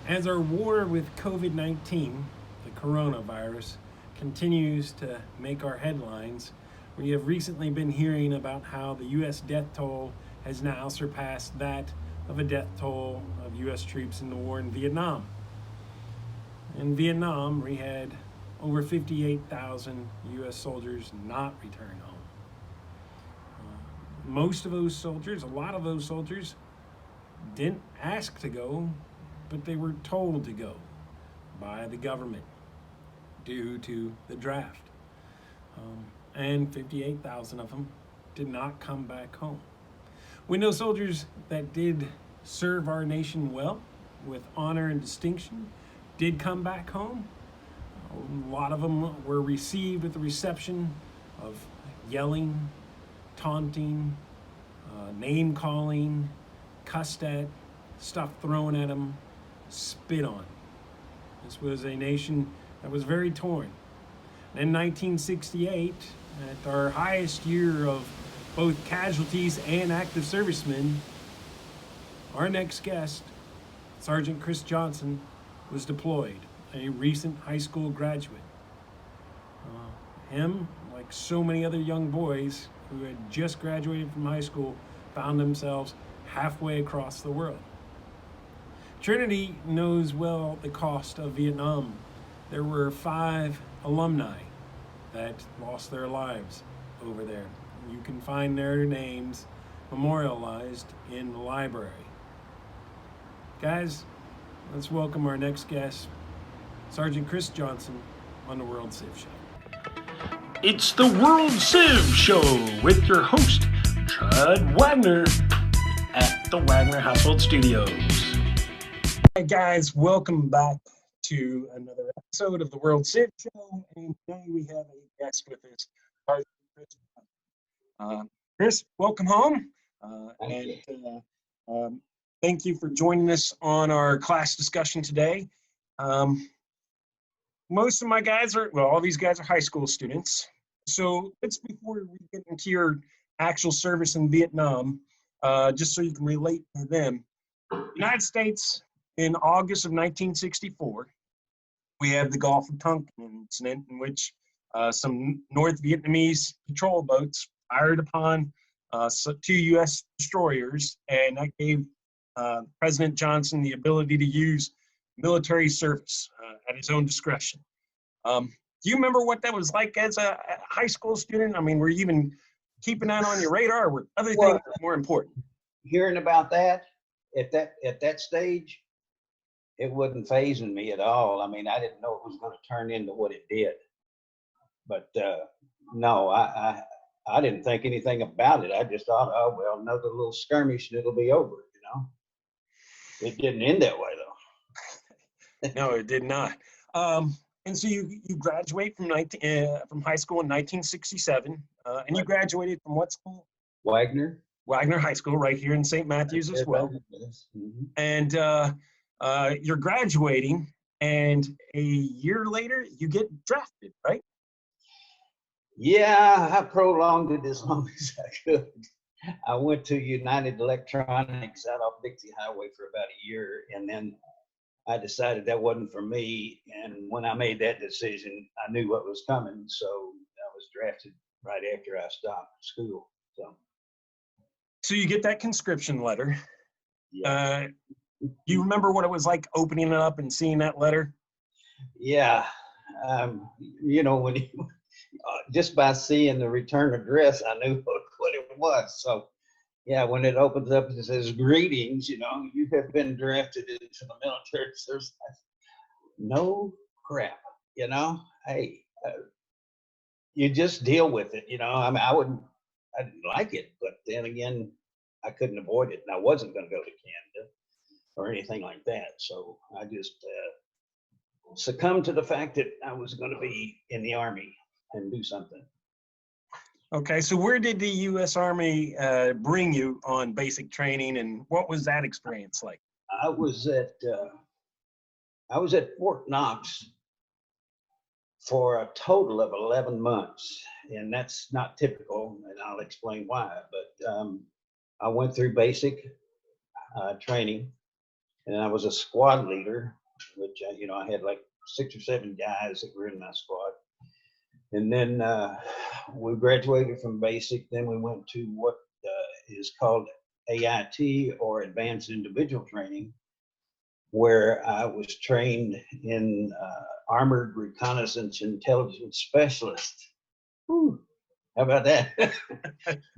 As our war with COVID-19, the coronavirus, continues to make our headlines, we have recently been hearing about how the U.S. death toll has now surpassed that of a death toll of U.S. troops in the war in Vietnam. In Vietnam, we had over 58,000 U.S. soldiers not return home. Most of those soldiers, a lot of those soldiers, didn't ask to go, but they were told to go by the government due to the draft. And 58,000 of them did not come back home. We know soldiers that did serve our nation well with honor and distinction did come back home. A lot of them were received with the reception of yelling, taunting, name calling, cussed at, stuff thrown at them, spit on. This was a nation that was very torn. In 1968, at our highest year of both casualties and active servicemen, our next guest, Sergeant Chris Johnson, was deployed, a recent high school graduate. Him, like so many other young boys who had just graduated from high school, found themselves halfway across the world. Trinity knows well the cost of Vietnam. There were 5 alumni that lost their lives over there. You can find their names memorialized in the library. Guys, let's welcome our next guest, Sergeant Chris Johnson, on the World Civ Show. It's the World Civ Show with your host, Chad Wagner, at the Wagner Household Studios. Hi guys, welcome back to another episode of the World Civ Show, and today we have a guest with us, Sergeant Chris Johnson. Chris, welcome home, thank you for joining us on our class discussion today. Most of my guys all these guys are high school students. So let's, before we get into your actual service in Vietnam, just so you can relate to them. The United States, in August of 1964, we have the Gulf of Tonkin incident in which some North Vietnamese patrol boats fired upon 2 U.S. destroyers, and that gave President Johnson the ability to use military service at his own discretion. Do you remember what that was like as a high school student? I mean, were you even keeping that on your radar, or were other things more important? Hearing about that at that stage, it wasn't phasing me at all. I mean, I didn't know it was going to turn into what it did. But no, I didn't think anything about it. I just thought, oh well, another little skirmish and it'll be over. It didn't end that way though. No, it did not. And so you graduate from high school in 1967, and you graduated from what school? Wagner High School, right here in St. Matthews as well. Mm-hmm. And you're graduating, and a year later you get drafted, right? Yeah, I prolonged it as long as I could. I went to United Electronics out off Dixie Highway for about a year, and then I decided that wasn't for me. And when I made that decision, I knew what was coming, so I was drafted right after I stopped school. So you get that conscription letter. Yeah. You remember what it was like opening it up and seeing that letter? Yeah. When just by seeing the return address, I knew what it was. So, yeah, when it opens up and it says, "Greetings, you have been drafted into the military service." No crap, Hey, you just deal with it, I mean, I didn't like it, but then again, I couldn't avoid it, and I wasn't going to go to Canada or anything like that. So I just succumbed to the fact that I was going to be in the Army and do something. Okay, so where did the U.S. Army bring you on basic training, and what was that experience like? I was at Fort Knox for a total of 11 months, and that's not typical, and I'll explain why. But I went through basic training, and I was a squad leader, which I had like 6 or 7 guys that were in my squad. And then we graduated from basic. Then we went to what is called AIT, or Advanced Individual Training, where I was trained in Armored Reconnaissance Intelligence Specialist. Whew, how about that?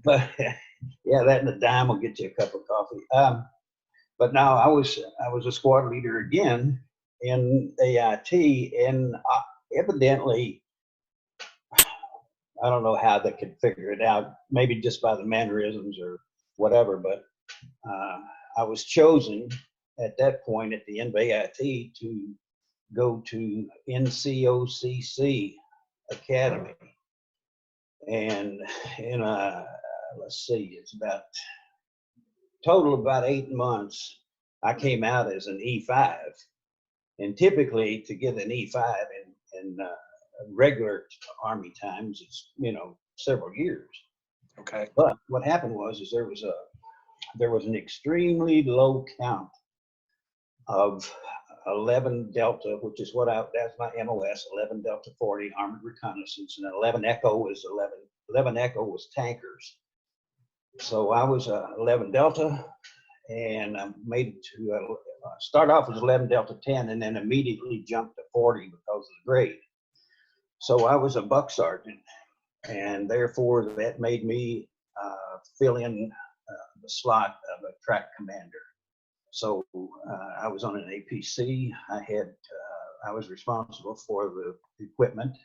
But yeah, that and a dime will get you a cup of coffee. But now I was a squad leader again in AIT, and evidently, I don't know how they could figure it out, maybe just by the mannerisms or whatever, but I was chosen at that point at the end of AIT to go to NCOCC Academy. And in let's see, it's about total about 8 months, I came out as an E5. And typically to get an E5 in regular Army times, it's, several years. Okay. But what happened was there was an extremely low count of 11 Delta, which is that's my MOS, 11 Delta 40 Armored Reconnaissance, and 11 Echo is 11 Echo was tankers. So I was 11 Delta, and I made it to start off as 11 Delta 10, and then immediately jumped to 40 because of the grade. So I was a buck sergeant, and therefore that made me fill in the slot of a track commander. So I was on an APC. I was responsible for the equipment.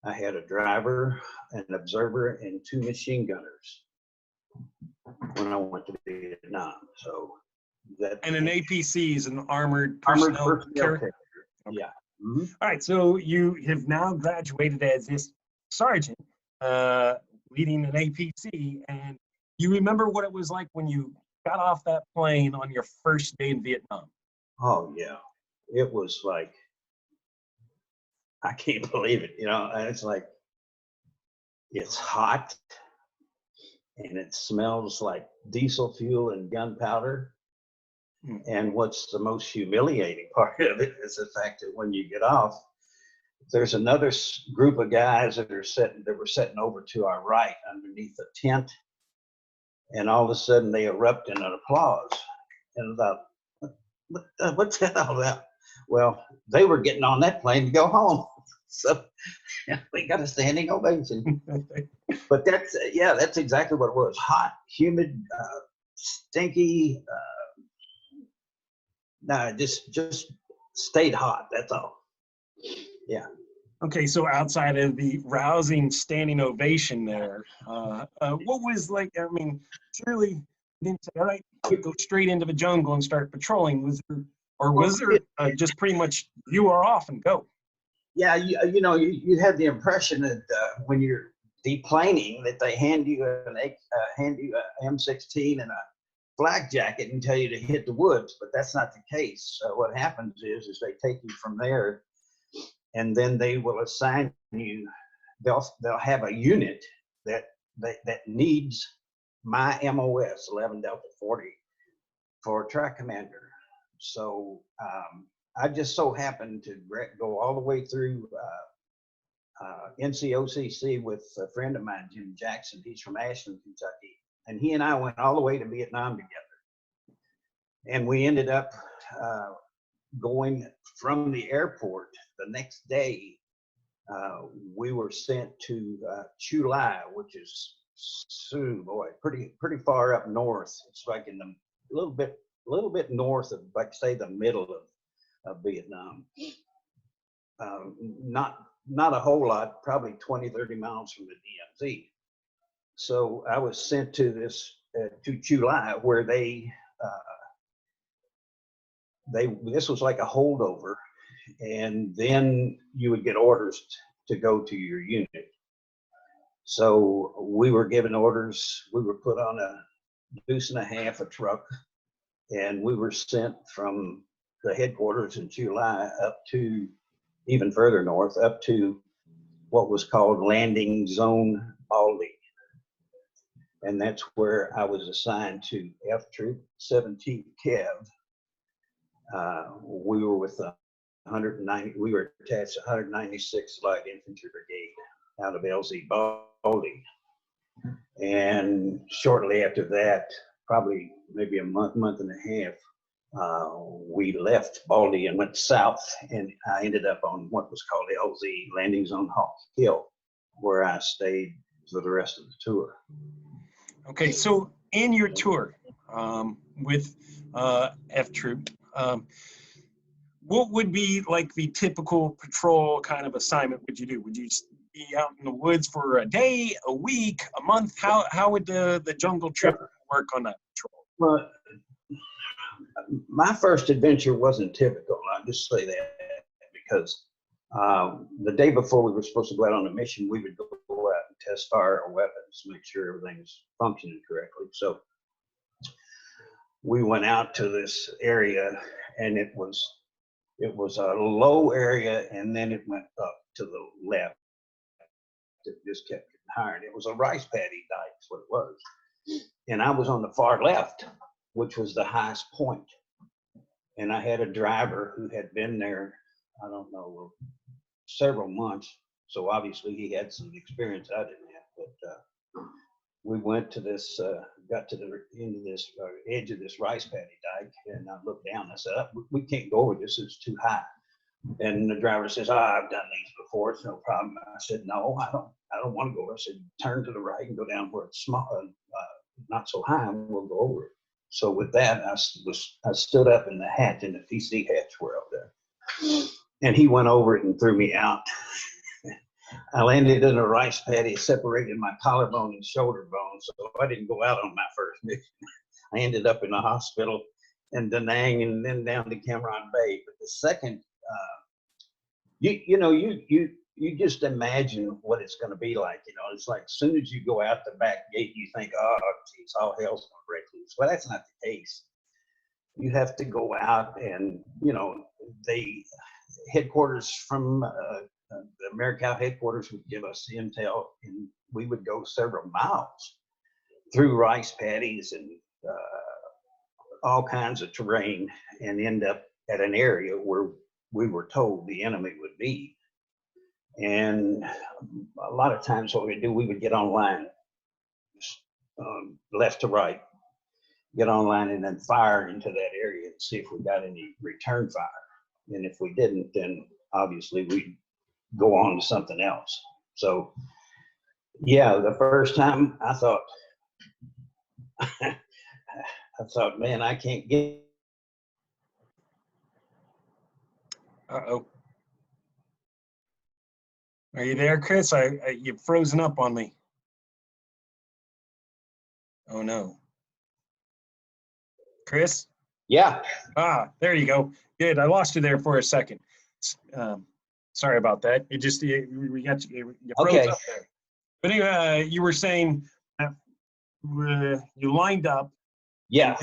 I had a driver, an observer, and 2 machine gunners when I went to Vietnam. So that. And an APC is an armored personnel carrier. Okay. Yeah. Mm-hmm. All right. So you have now graduated as this sergeant, leading an APC, and you remember what it was like when you got off that plane on your first day in Vietnam? Oh yeah, it was like, I can't believe it. It's like, it's hot and it smells like diesel fuel and gunpowder. And what's the most humiliating part of it is the fact that when you get off, there's another group of guys that were sitting over to our right underneath the tent, and all of a sudden they erupt in an applause. And I thought, what's that all about? Well, they were getting on that plane to go home, so we got a standing ovation. But that's exactly what it was: hot, humid, stinky. No, just stayed hot. That's all. Yeah. Okay, so outside of the rousing standing ovation there, what was like? I mean, surely you didn't say, "All right, go straight into the jungle and start patrolling." Was there just pretty much you are off and go? Yeah, you had the impression that when you're deplaning, that they hand you a M16 and a flak jacket and tell you to hit the woods, but that's not the case. What happens is they take you from there, and then they will assign you. They'll have a unit that needs my MOS 11 Delta 40 for track commander. So I just so happened to go all the way through NCOCC with a friend of mine, Jim Jackson. He's from Ashland, Kentucky. And he and I went all the way to Vietnam together. And we ended up going from the airport the next day. We were sent to Chu Lai, which is pretty far up north. It's like in the little bit north of, like, say, the middle of Vietnam. Not a whole lot, probably 20, 30 miles from the DMZ. So I was sent to to Chu Lai, where this was like a holdover, and then you would get orders to go to your unit. So we were given orders. We were put on a deuce and a half a truck, and we were sent from the headquarters in Chu Lai up to even further north, up to what was called Landing Zone Baldy. And that's where I was assigned to F Troop 17th Cav. We were with 190. We were attached to 196th Light Infantry Brigade out of LZ Baldy. And shortly after that, probably maybe a month and a half, we left Baldy and went south, and I ended up on what was called the LZ Landing Zone Hawk Hill, where I stayed for the rest of the tour. Okay, so in your tour with F Troop, what would be like the typical patrol kind of assignment would you do? Would you be out in the woods for a day, a week, a month? How would the jungle trip work on that patrol? Well, my first adventure wasn't typical. I'll just say that because the day before we were supposed to go out on a mission, we would go out and test fire our weapons, make sure everything's functioning correctly. So we went out to this area, and it was a low area, and then it went up to the left. It just kept getting higher. And it was a rice paddy dike, is what it was. And I was on the far left, which was the highest point. And I had a driver who had been there, I don't know, several months. So obviously he had some experience I didn't have. But we went to this, got to the end of this edge of this rice paddy dike, and I looked down. I said, "We can't go over this. It's too high." And the driver says, "I've done these before. It's no problem." I said, "No, I don't want to go over." I said, "Turn to the right and go down where it's small, not so high, and we'll go over it." So with that, I stood up in the hatch, in the PC hatch where up there, and he went over it and threw me out. I landed in a rice paddy, separated my collarbone and shoulder bone, so I didn't go out on my first mission. I ended up in the hospital in Da Nang and then down to Cam Ranh Bay. But the second, you just imagine what it's going to be like. You know, it's like as soon as you go out the back gate, you think, "Oh, geez, all hell's going to break loose." Well, that's not the case. You have to go out, and the headquarters from the AmeriCal headquarters would give us the intel, and we would go several miles through rice paddies and all kinds of terrain, and end up at an area where we were told the enemy would be. And a lot of times what we do, we would get online, left to right, get online and then fire into that area and see if we got any return fire. And if we didn't, then obviously we'd go on to something else. So yeah, the first time I thought, man, I can't get. Uh-oh. Are you there, Chris? You've frozen up on me. Oh no. Chris? Yeah. There you go. Good. I lost you there for a second. Sorry about that. It just we got you froze Okay. up there. But anyway, you were saying you lined up. Yeah.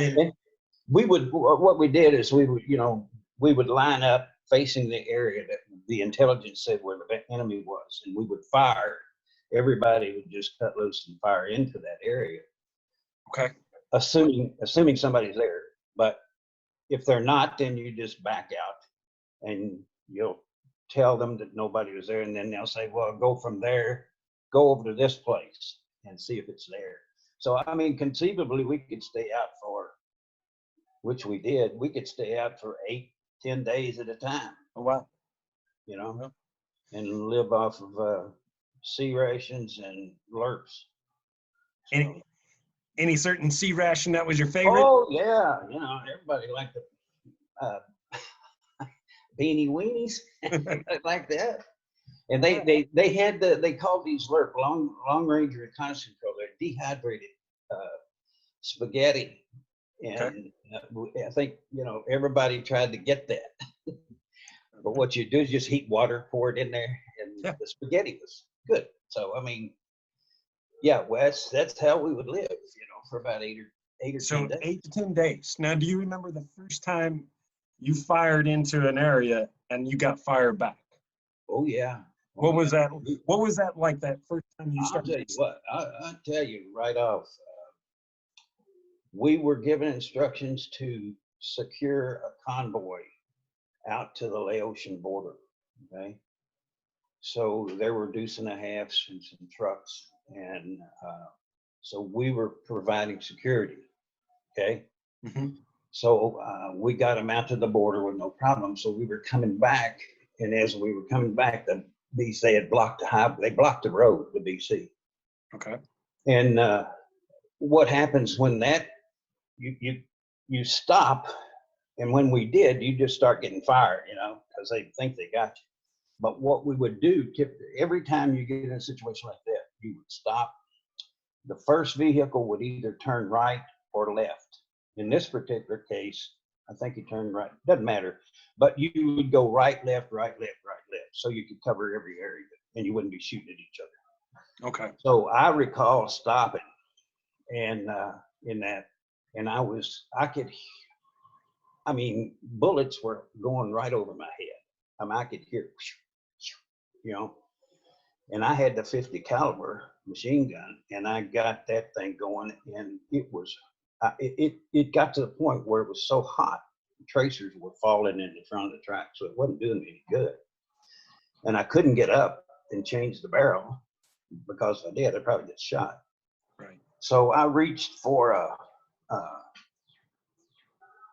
We would. What we did is we would line up facing the area that the intelligence said where the enemy was, and we would fire. Everybody would just cut loose and fire into that area. Okay. Assuming somebody's there. But if they're not, then you just back out, and you'll tell them that nobody was there, and then they'll say, "Well, go from there, go over to this place and see if it's there." So I mean, conceivably, we could stay out for, which we did. We could stay out for 8-10 days at a time. Oh wow. And live off of sea rations and lurps. So, any certain sea ration that was your favorite? Oh yeah, everybody liked the beanie weenies like that. And they had they called these lurp long range reconnaissance control. They're dehydrated spaghetti, and I think everybody tried to get that. But what you do is just heat water, pour it in there, and the spaghetti was good. So I mean, yeah, Wes, that's how we would live, for about 8 or 10 days. 8 to 10 days. Now, do you remember the first time you fired into an area and you got fired back? Oh yeah. What was that? What was that like that first time you started? I'll tell you what. I'll tell you right off. We were given instructions to secure a convoy out to the Laotian border. Okay. So there were deuce and a halves and some trucks. And so we were providing security. Okay. Mhm. So we got them out to the border with no problem. So we were coming back. And as we were coming back, the BC, they had blocked they blocked the road, the BC. Okay. And what happens when that, you stop, and when we did, you just start getting fired, because they think they got you. But what we would do, every time you get in a situation like that, you would stop. The first vehicle would either turn right or left. In this particular case, I think he turned right. Doesn't matter. But you would go right, left, right, left, right, left. So you could cover every area and you wouldn't be shooting at each other. Okay. So I recall stopping and in that, and bullets were going right over my head. I could hear, and I had the 50 caliber machine gun, and I got that thing going, and it was, it got to the point where it was so hot, tracers were falling in the front of the track, so it wasn't doing me any good. And I couldn't get up and change the barrel, because if I did, I'd probably get shot. Right. So I reached for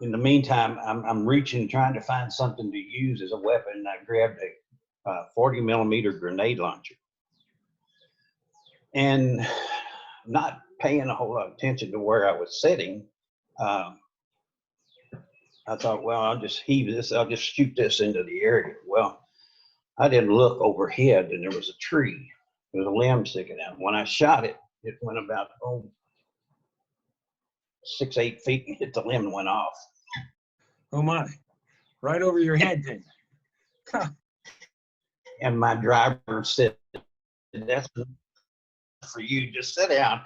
in the meantime, I'm reaching, trying to find something to use as a weapon, and I grabbed a 40 millimeter grenade launcher. And not paying a whole lot of attention to where I was sitting, I thought, well, I'll just shoot this into the area. Well, I didn't look overhead, and there was a tree. There was a limb sticking out. When I shot it, it went about 6-8 feet and hit the limb and went off. Oh my! Right over your head, then. Huh. And my driver said, "That's for you. Just sit down."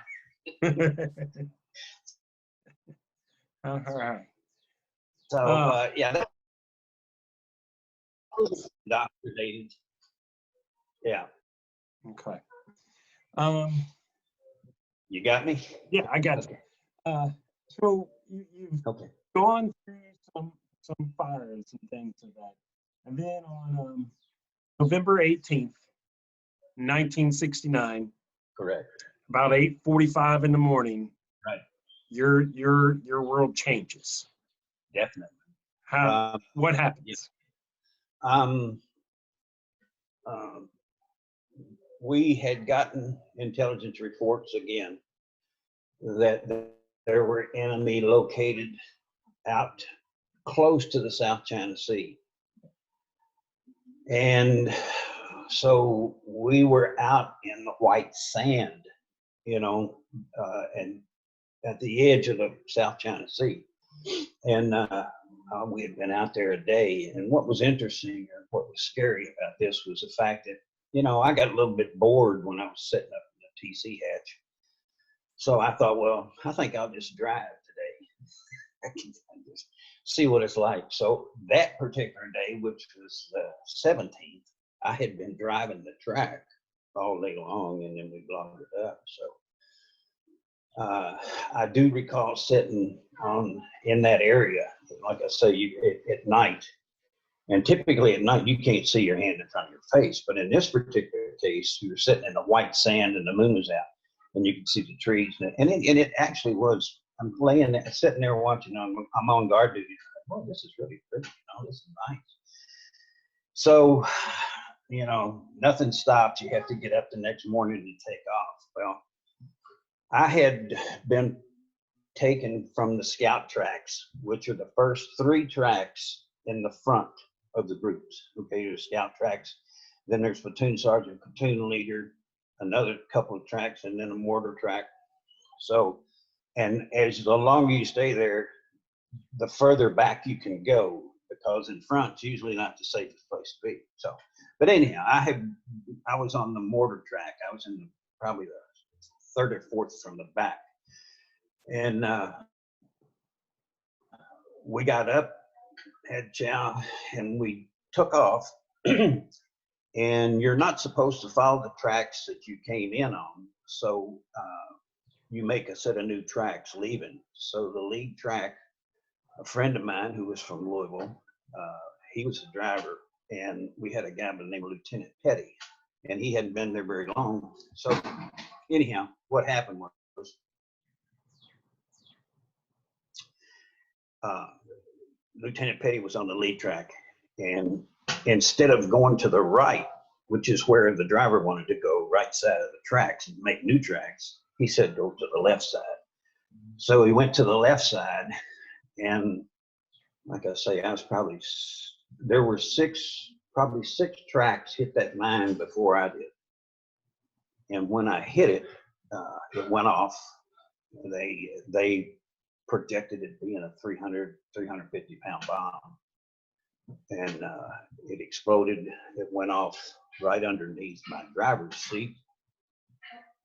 All right. So yeah, that was indoctrinated. Yeah. Okay. You got me? Yeah, I got you. So you've Okay. gone through some fires and things like that, and then on November 18th, 1969, Correct. about 8:45 in the morning, Right. Your world changes. Definitely. What happens? We had gotten intelligence reports again that there were enemy located out close to the South China Sea. And so we were out in the white sand, and at the edge of the South China Sea. And we had been out there a day. And what was interesting, or what was scary about this, was the fact that, I got a little bit bored when I was sitting up in the TC hatch. So I thought, well, I think I'll just drive today. I can just see what it's like. So that particular day, which was the 17th, I had been driving the track all day long, and then we blocked it up. So I do recall sitting in that area, like I say, at night. And typically at night, you can't see your hand in front of your face. But in this particular case, you were sitting in the white sand and the moon was out, and you could see the trees. And it actually was, I'm laying there, sitting there watching, I'm on guard duty. Oh, this is really pretty, this is nice. So, nothing stops. You have to get up the next morning and take off. Well, I had been taken from the scout tracks, which are the first 3 tracks in the front of the groups. Okay, there's scout tracks, then there's platoon sergeant, platoon leader, another couple of tracks, and then a mortar track. So, and as the longer you stay there, the further back you can go, because in front's usually not the safest place to be. So, but anyhow, I was on the mortar track. I was in probably the 3rd or 4th from the back. And we got up, had chow, and we took off. And you're not supposed to follow the tracks that you came in on. So you make a set of new tracks leaving. So the lead track a friend of mine who was from Louisville, he was the driver, and we had a guy by the name of Lieutenant Petty, and he hadn't been there very long. So anyhow, what happened was Lieutenant Petty was on the lead track, and instead of going to the right, which is where the driver wanted to go, right side of the tracks and make new tracks, he said go to the left side. So he went to the left side, and like I say, there were probably six tracks hit that mine before I did. And when I hit it, it went off. They projected it being a 350 pound bomb. And it exploded. It went off right underneath my driver's seat.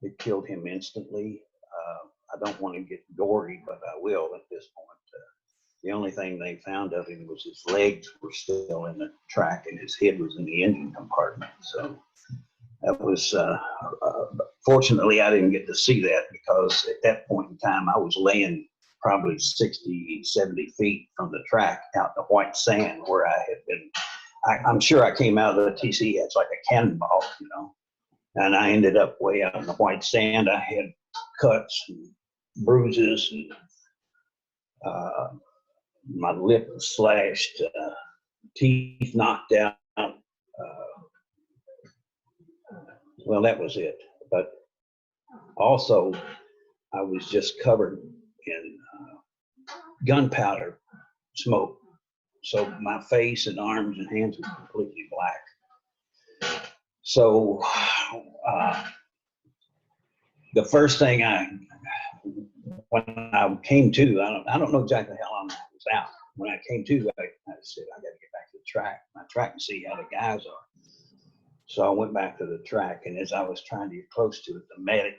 It killed him instantly. I don't want to get gory, but I will at this point. The only thing they found of him was his legs were still in the track and his head was in the engine compartment. So that was, fortunately, I didn't get to see that, because at that point in time, I was laying probably 60, 70 feet from the track out in the white sand where I had been. I'm sure I came out of the TC, it's like a cannonball, you know, and I ended up way out in the white sand. I had cuts and bruises, and my lip was slashed, teeth knocked out. Well, that was it. But also, I was just covered in gunpowder smoke. So my face and arms and hands were completely black. So the first thing when I came to, I don't know exactly how long I was out. When I came to, I said, I got to get back to my track and see how the guys are. So I went back to the track, and as I was trying to get close to it, the medic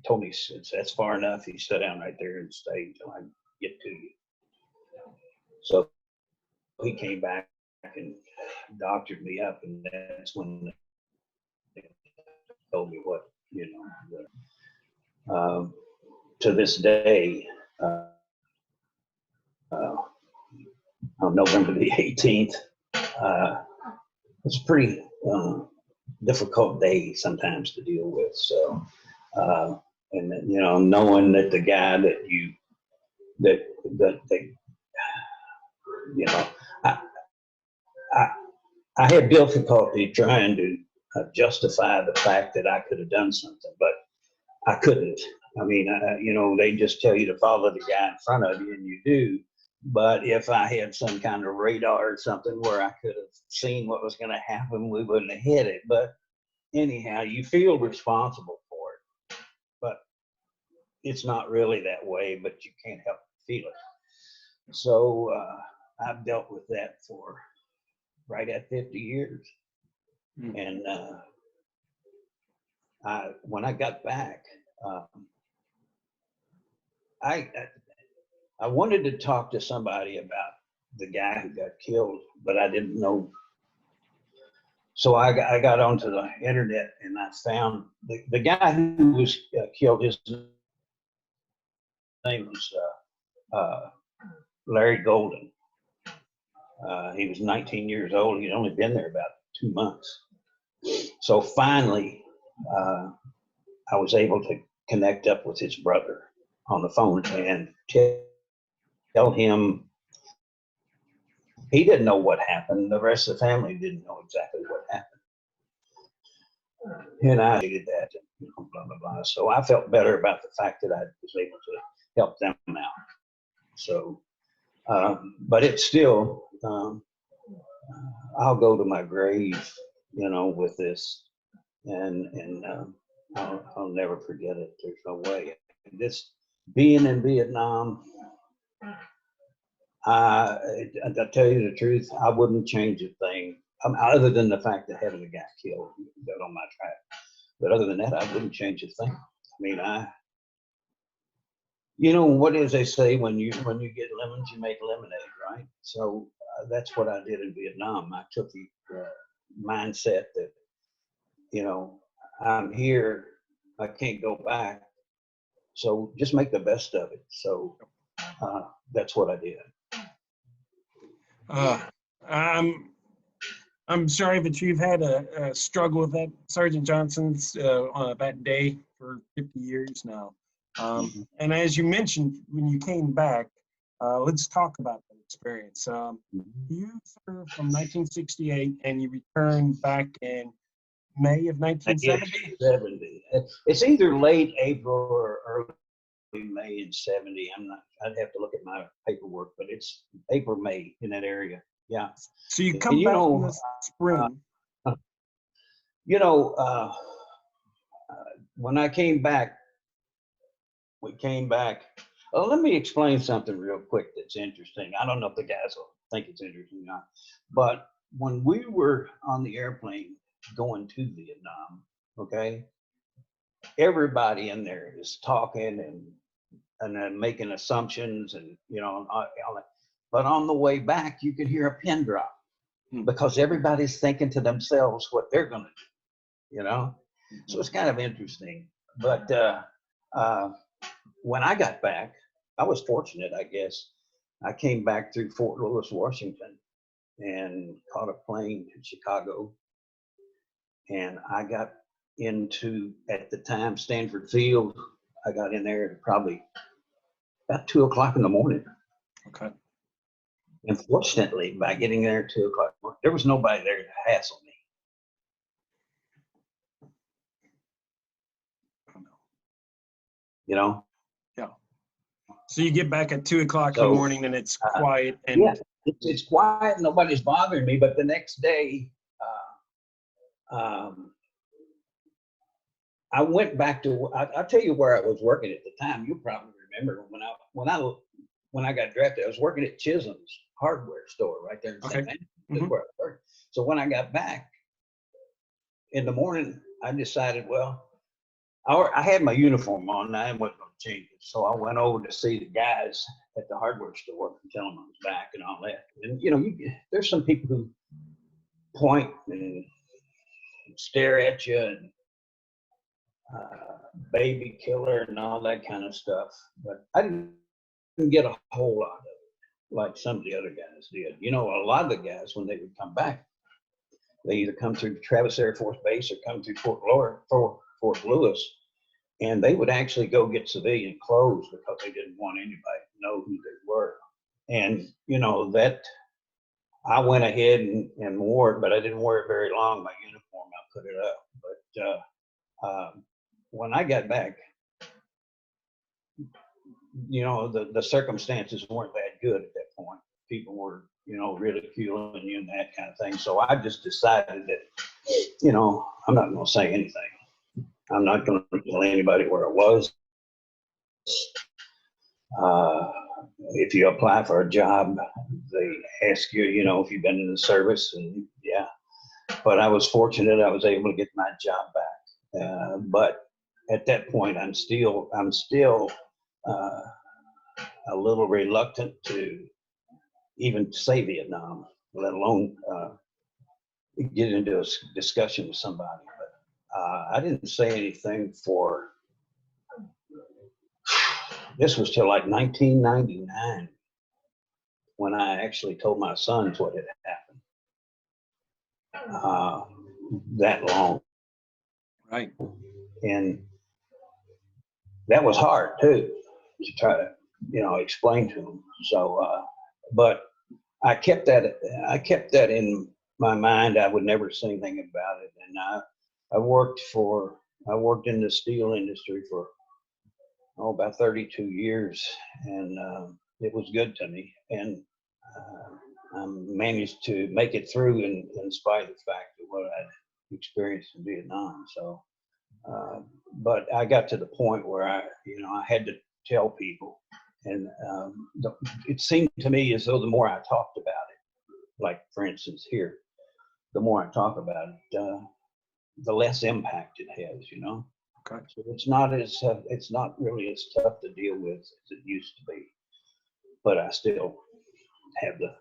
told me, that's far enough. He sat down right there and stayed until I get to you. So he came back and doctored me up, and that's when they told me what, you know, to this day, on November the 18th, it's a pretty difficult day sometimes to deal with. So, and you know, knowing that the guy that you know, I had difficulty trying to justify the fact that I could have done something, but I couldn't. I mean, you know, they just tell you to follow the guy in front of you, and you do. But if I had some kind of radar or something where I could have seen what was going to happen, we wouldn't have hit it. But anyhow, you feel responsible for it. But it's not really that way, but you can't help but feel it. So I've dealt with that for right at 50 years. And when I got back, I wanted to talk to somebody about the guy who got killed, but I didn't know. So I got onto the internet, and I found the guy who was killed. His name was Larry Golden. He was 19 years old. He'd only been there about 2 months. So finally, I was able to connect up with his brother on the phone and tell him he didn't know what happened. The rest of the family didn't know exactly what happened. And I did that, and, you know, blah, blah, blah. So I felt better about the fact that I was able to help them out. So, but it's still, I'll go to my grave, you know, with this, and I'll never forget it. There's no way. This being in Vietnam, to tell you the truth, I wouldn't change a thing, other than the fact that having a guy killed got on my track. But other than that, I wouldn't change a thing. I mean, you know, what is they say, when you get lemons, you make lemonade, right? So that's what I did in Vietnam. I took the mindset that, you know, I'm here, I can't go back, so just make the best of it. So that's what I did. I'm sorry that you've had a struggle with that, Sergeant Johnson's, that day for 50 years now. And as you mentioned, when you came back, let's talk about that experience. You served from 1968 and you returned back in May of 1970? 70. It's either late April or early May in 70. I'd have to look at my paperwork, but it's April, May in that area. Yeah. So you come back in the spring. When I came back, we came back. Oh, let me explain something real quick that's interesting. I don't know if the guys will think it's interesting or not, but when we were on the airplane going to Vietnam, okay, everybody in there is talking and then making assumptions and all that. But on the way back, you could hear a pin drop because everybody's thinking to themselves what they're going to do, So it's kind of interesting. But when I got back, I was fortunate, I guess. I came back through Fort Lewis, Washington, and caught a plane to Chicago. And I got into, at the time, Stanford Field. I got in there probably about 2 o'clock in the morning. Okay. And fortunately, by getting there at 2 o'clock, there was nobody there to hassle me. Yeah. So you get back at 2 o'clock in the morning and it's quiet. And yeah, it's quiet. Nobody's bothering me. But the next day, I went back to. I'll tell you where I was working at the time. You probably remember when I got drafted. I was working at Chisholm's hardware store right there in St. Andrews. That's where I worked. So when I got back in the morning, I decided, well, I had my uniform on and I wasn't going to change it. So I went over to see the guys at the hardware store and tell them I was back and all that. And, there's some people who point and stare at you and baby killer and all that kind of stuff. But I didn't get a whole lot of it like some of the other guys did. A lot of the guys, when they would come back, they either come through Travis Air Force Base or come through Fort Lewis, and they would actually go get civilian clothes because they didn't want anybody to know who they were. And, that I went ahead and wore it, but I didn't wear it very long. My uniform, I put it up. But when I got back, the circumstances weren't that good at that point. People were, ridiculing you and that kind of thing. So I just decided that, I'm not going to say anything. I'm not going to tell anybody where I was. If you apply for a job, they ask you, if you've been in the service, and yeah. But I was fortunate; I was able to get my job back. But at that point, I'm still a little reluctant to even say Vietnam, let alone get into a discussion with somebody. But I didn't say anything for. This was till like 1999 when I actually told my sons what had happened. That long. Right. And that was hard too, to try to, explain to them. So, but I kept that in my mind. I would never say anything about it. And I worked in the steel industry for about 32 years, and it was good to me. And I managed to make it through in spite of the fact of what I'd experienced in Vietnam. So, but I got to the point where I had to tell people, and it seemed to me as though the more I talked about it, like for instance here, the more I talk about it, the less impact it has. Okay. So it's not really as tough to deal with as it used to be, but I still have the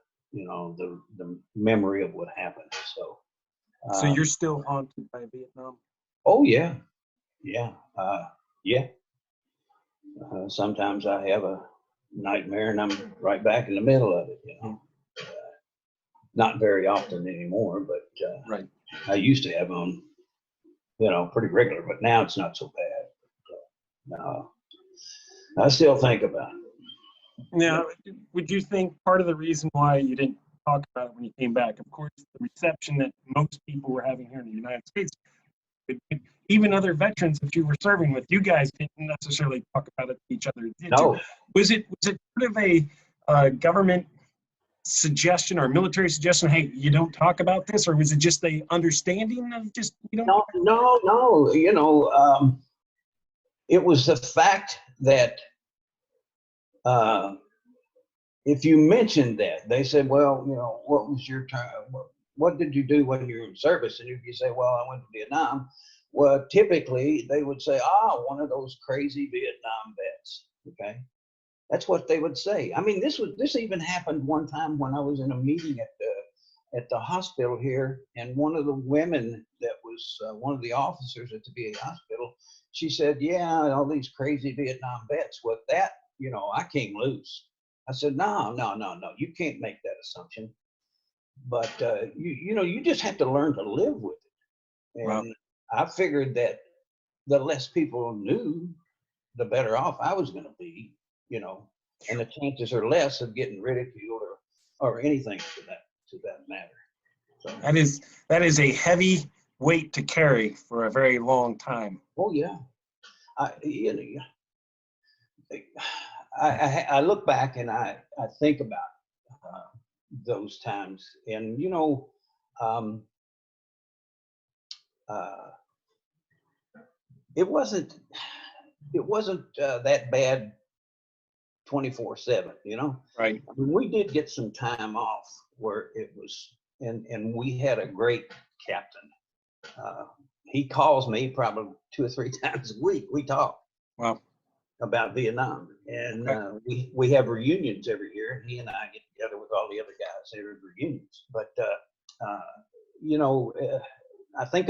memory of what happened. So. So you're still haunted by Vietnam? Oh yeah, yeah, yeah. Sometimes I have nightmare, and I'm right back in the middle of it, you know. Not very often anymore, but Right. I used to have them, you know, pretty regular, but now it's not so bad. No, I still think about it. Now, would you think part of the reason why you didn't talk about it when you came back, of course, the reception that most people were having here in the United States, even other veterans that you were serving with, you guys didn't necessarily talk about it to each other, did No, you? Was it sort of a government suggestion or military suggestion, hey, you don't talk about this, or was it just the understanding of just, you don't? no, you know, it was the fact that if you mentioned that, they said, well, you know, what was your time? What did you do when you were in service? And if you say, well, I went to Vietnam, well, typically they would say, one of those crazy Vietnam vets. Okay. That's what they would say. I mean, this even happened one time when I was in a meeting at the hospital here, and one of the women that was one of the officers at the VA hospital, she said, yeah, all these crazy Vietnam vets. Well, that, you know, I came loose. I said, no, you can't make that assumption. But you know, you just have to learn to live with it. And Wow. I figured that the less people knew, the better off I was going to be, you know, and the chances are less of getting ridiculed or anything to that matter. So, That is a heavy weight to carry for a very long time. oh yeah, you know, I look back and I think about those times, and you know, it wasn't that bad 24/7, you know. Right. I mean, we did get some time off where it was, and we had a great captain. He calls me probably 2 or 3 times a week. We talk. Wow. About Vietnam, and Okay. we have reunions every year, and he and I get together with all the other guys every reunions. But you know, I think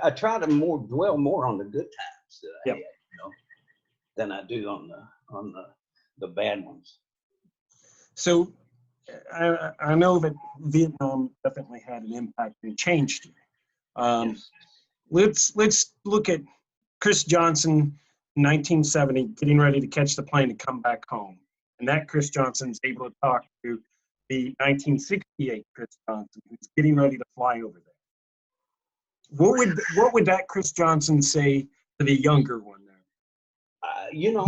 I try to dwell more on the good times that I Yep. had, you know, than I do on the bad ones. So I know that Vietnam definitely had an impact and changed you. Yes. Let's look at Chris Johnson, 1970, getting ready to catch the plane to come back home. And that Chris Johnson's able to talk to the 1968 Chris Johnson, who's getting ready to fly over there. What would that Chris Johnson say to the younger one there? You know,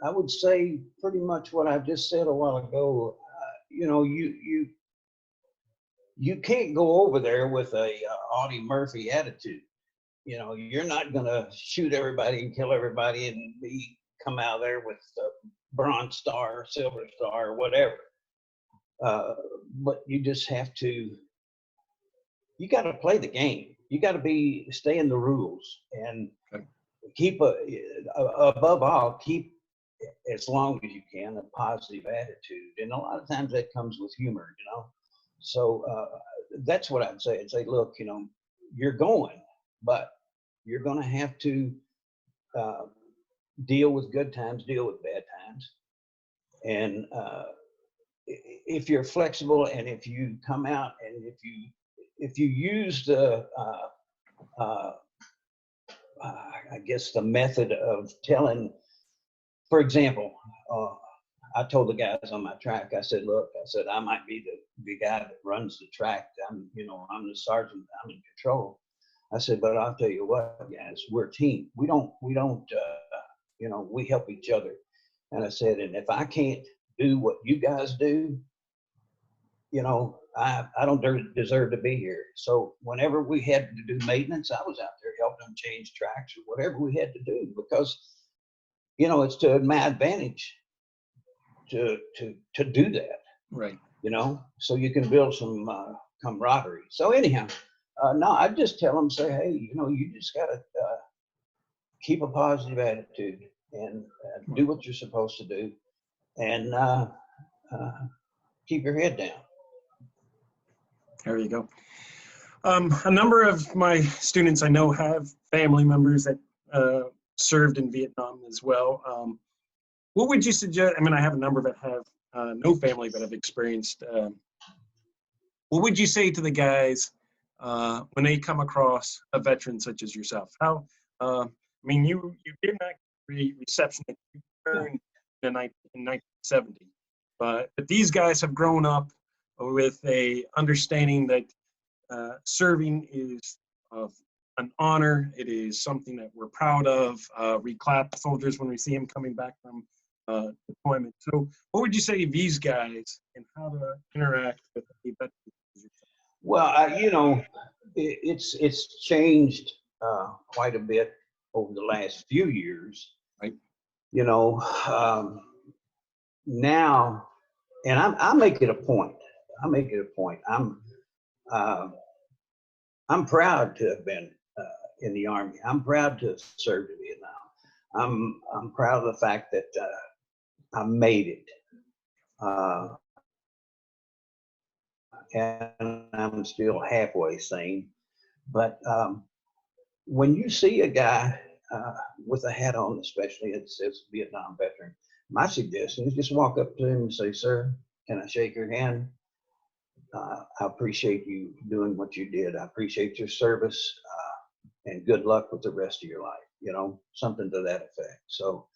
I would say pretty much what I just said a while ago. You know, you can't go over there with a Audie Murphy attitude. You know, you're not going to shoot everybody and kill everybody and come out there with a Bronze Star, Silver Star, whatever. But you just have to. You got to play the game. You got to stay in the rules and keep above all, keep as long as you can a positive attitude. And a lot of times that comes with humor, you know. So that's what I'd say. I'd say, look, you know, you're going, but you're going to have to deal with good times, deal with bad times. And if you're flexible, and if you come out, and if you use the I guess the method of telling, for example, I told the guys on my track, I said, look, I might be the guy that runs the track. I'm the sergeant, I'm in control. I said, but I'll tell you what, guys, we're a team. We don't, you know, we help each other. And I said, and if I can't do what you guys do, you know, I don't deserve to be here. So whenever we had to do maintenance, I was out there helping them change tracks or whatever we had to do, because, you know, it's to my advantage to do that. Right. You know, so you can build some camaraderie. So anyhow, no, I just tell them, say, hey, you know, you just got to keep a positive attitude and do what you're supposed to do, and keep your head down. There you go. A number of my students I know have family members that served in Vietnam as well. What would you suggest? I mean, I have a number that have no family but have experienced. What would you say to the guys when they come across a veteran such as yourself? How? I mean, you did not get reception that you earned in 1970, but these guys have grown up with a understanding that serving is an honor. It is something that we're proud of. We clap soldiers when we see them coming back from deployment. So what would you say to these guys and how to interact with a veteran? Well, you know, it's changed quite a bit over the last few years. Right. You know, now, and I make it a point. I make it a point. I'm proud to have been in the Army. I'm proud to have served in Vietnam. I'm proud of the fact that I made it. And I'm still halfway sane. But when you see a guy with a hat on, especially it says Vietnam veteran, my suggestion is just walk up to him and say, "Sir, can I shake your hand? I appreciate you doing what you did. I appreciate your service, and good luck with the rest of your life." You know, something to that effect. So,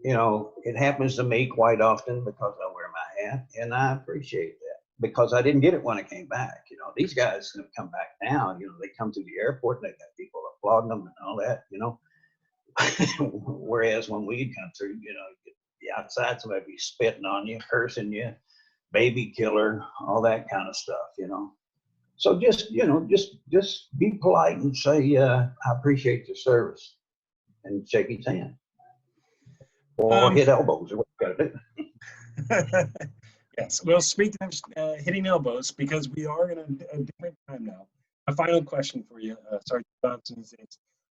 you know, it happens to me quite often because I wear my hat, and I appreciate that because I didn't get it when I came back. You know, these guys have come back now. You know, they come to the airport and they got people applauding them and all that. You know, whereas when we'd come through, you know, the outside somebody be spitting on you, cursing you, baby killer, all that kind of stuff, you know. So just, you know, just be polite and say, I appreciate your service, and shake his hand. Or hit elbows, or what you gotta do. Yes. Well, speaking of hitting elbows, because we are in a different time now, a final question for you, Sergeant Johnson, is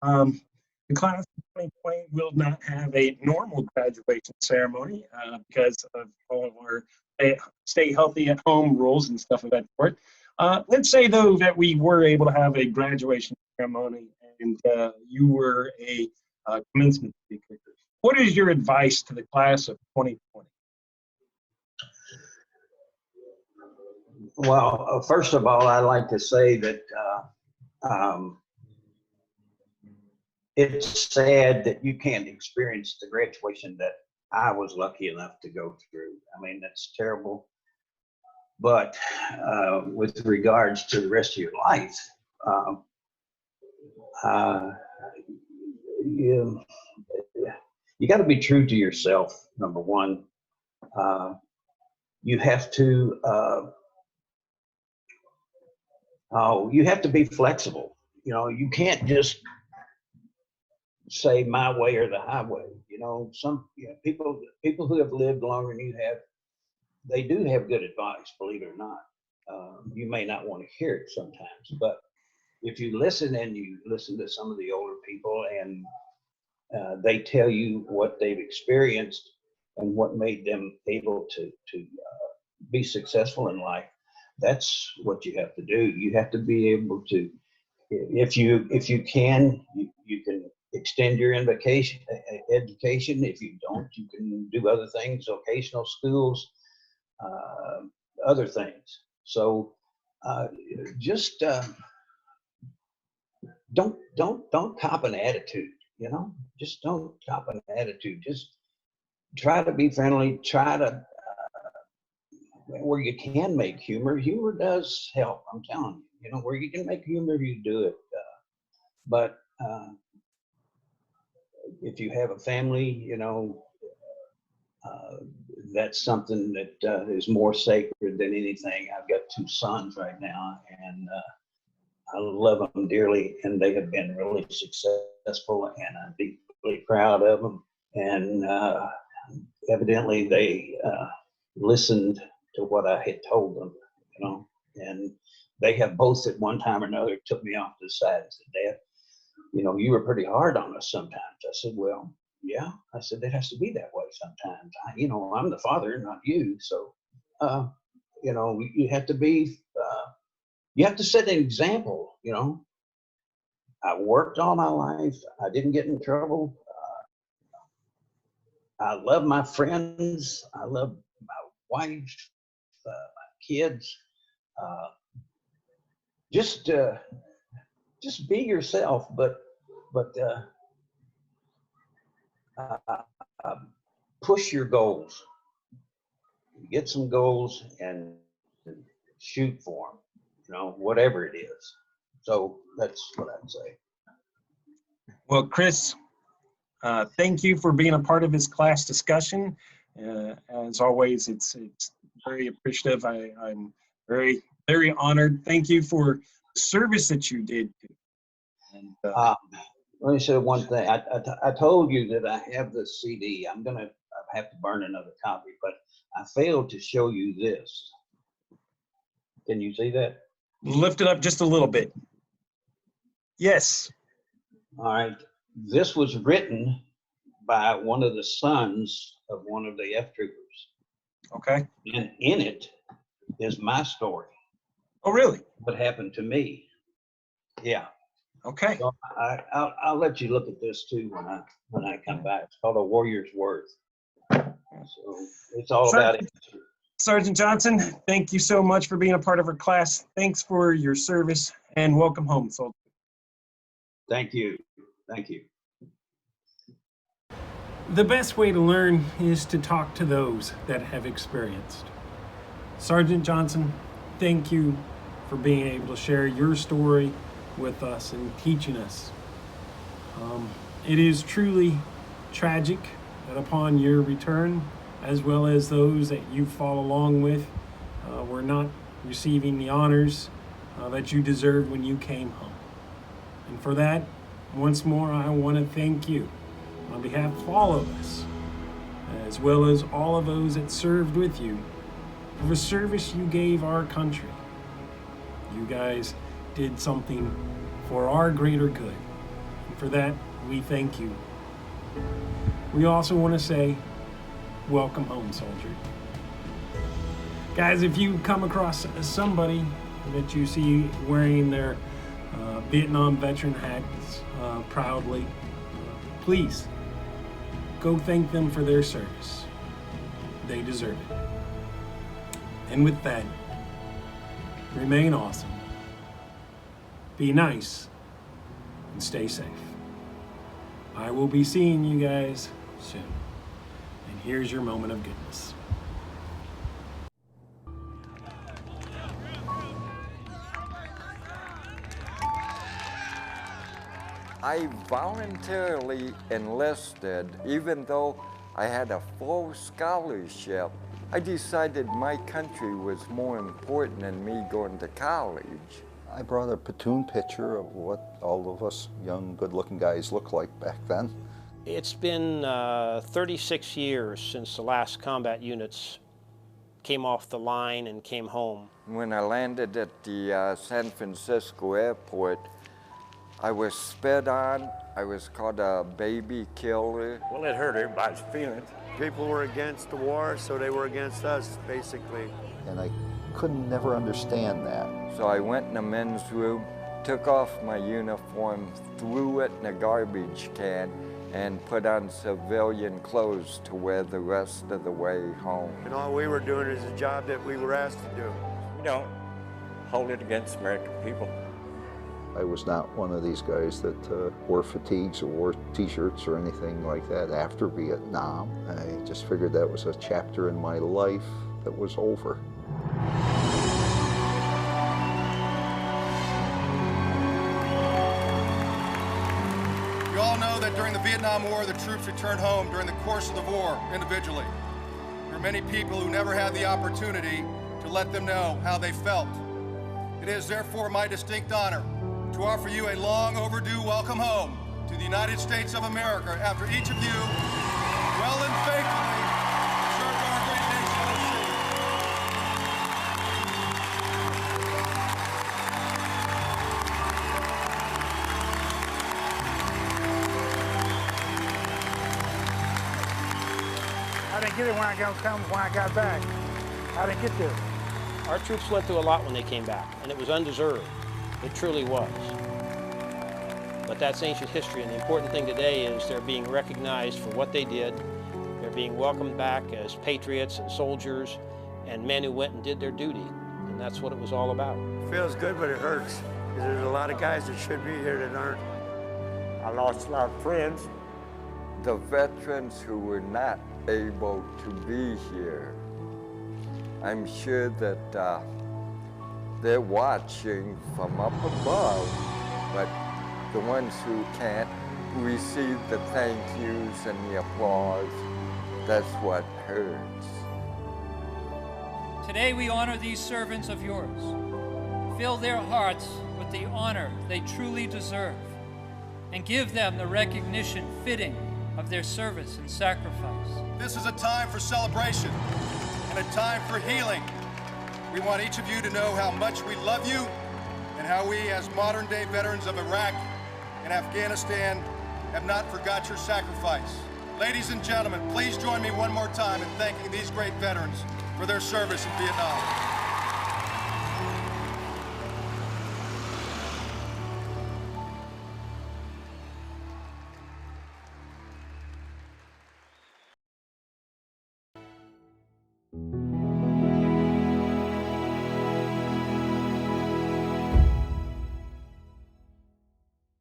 the class of 2020 will not have a normal graduation ceremony because of all of our stay healthy at home rules and stuff of that sort. Let's say, though, that we were able to have a graduation ceremony and you were a commencement speaker. What is your advice to the class of 2020? Well, first of all, I'd like to say that it's sad that you can't experience the graduation that I was lucky enough to go through. I mean, that's terrible. But with regards to the rest of your life, you got to be true to yourself, number one. You have to you have to be flexible. You know, you can't just say my way or the highway. You know, people who have lived longer than you have, they do have good advice, believe it or not. You may not want to hear it sometimes, but if you listen and you listen to some of the older people and they tell you what they've experienced and what made them able to be successful in life, that's what you have to do. You have to be able to, if you can, you can extend your education. If you don't, you can do other things, vocational schools, other things. So just don't cop an attitude. You know, just don't cop an attitude. Just try to be friendly. Try to where you can make humor. Humor does help. I'm telling you. You know, where you can make humor, you do it. But if you have a family, you know, that's something that is more sacred than anything. I've got 2 sons right now, and I love them dearly, and they have been really successful, and I'm deeply proud of them. And evidently, they listened to what I had told them, you know, and they have both at one time or another took me off to the side and said, "Dad, you know, you were pretty hard on us sometimes." I said, "Well, yeah." I said, "It has to be that way sometimes. You know, I'm the father, not you. So, you know, you have to be, you have to set an example, you know. I worked all my life. I didn't get in trouble. I love my friends. I love my wife, my kids. Uh, just be yourself, but uh, push your goals. Get some goals and shoot for them. You know, whatever it is. So that's what I'd say. Well, Chris, thank you for being a part of this class discussion. As always, it's very appreciative. I'm very, very honored. Thank you for the service that you did. And, Let me say one thing. I told you that I have the CD. I have to burn another copy, but I failed to show you this. Can you see that? lift it up just a little bit. Yes. All right. This was written by one of the sons of one of the F troopers. Okay. And in it is my story. Oh, really? What happened to me. Yeah. Okay. So I'll let you look at this too when I come back. It's called A Warrior's Worth. So it's all about it. Sergeant Johnson, thank you so much for being a part of our class. Thanks for your service and welcome home, soldier. Thank you. Thank you. The best way to learn is to talk to those that have experienced. Sergeant Johnson, thank you for being able to share your story with us and teaching us. It is truly tragic that upon your return, as well as those that you follow along with, were not receiving the honors that you deserved when you came home. And for that, once more, I want to thank you on behalf of all of us, as well as all of those that served with you, for the service you gave our country. You guys did something for our greater good. And for that, we thank you. We also want to say, welcome home, soldier. Guys, if you come across somebody that you see wearing their Vietnam veteran hats proudly, please go thank them for their service. They deserve it. And with that, remain awesome, be nice, and stay safe. I will be seeing you guys soon. And here's your moment of goodness. I voluntarily enlisted, even though I had a full scholarship. I decided my country was more important than me going to college. I brought a platoon picture of what all of us young, good-looking guys looked like back then. It's been 36 years since the last combat units came off the line and came home. When I landed at the San Francisco airport, I was spit on. I was called a baby killer. Well, it hurt everybody's feelings. People were against the war, so they were against us, basically. And I couldn't never understand that. So I went in the men's room, took off my uniform, threw it in a garbage can, and put on civilian clothes to wear the rest of the way home. And all we were doing is a job that we were asked to do. We don't hold it against American people. I was not one of these guys that wore fatigues or wore t-shirts or anything like that after Vietnam. I just figured that was a chapter in my life that was over. You all know that during the Vietnam War, the troops returned home during the course of the war individually. There are many people who never had the opportunity to let them know how they felt. It is therefore my distinct honor to offer you a long overdue welcome home to the United States of America after each of you well and faithfully served our great nation at sea. I didn't get it when I got back. I didn't get there. Our troops went through a lot when they came back, and it was undeserved. It truly was. But that's ancient history, and the important thing today is they're being recognized for what they did. They're being welcomed back as patriots and soldiers and men who went and did their duty. And that's what it was all about. It feels good, but it hurts. Because there's a lot of guys that should be here that aren't. I lost a lot of friends. The veterans who were not able to be here, I'm sure that they're watching from up above, but the ones who can't receive the thank yous and the applause, that's what hurts. Today we honor these servants of yours. Fill their hearts with the honor they truly deserve, and give them the recognition fitting of their service and sacrifice. This is a time for celebration and a time for healing. We want each of you to know how much we love you and how we, as modern-day veterans of Iraq and Afghanistan, have not forgot your sacrifice. Ladies and gentlemen, please join me one more time in thanking these great veterans for their service in Vietnam.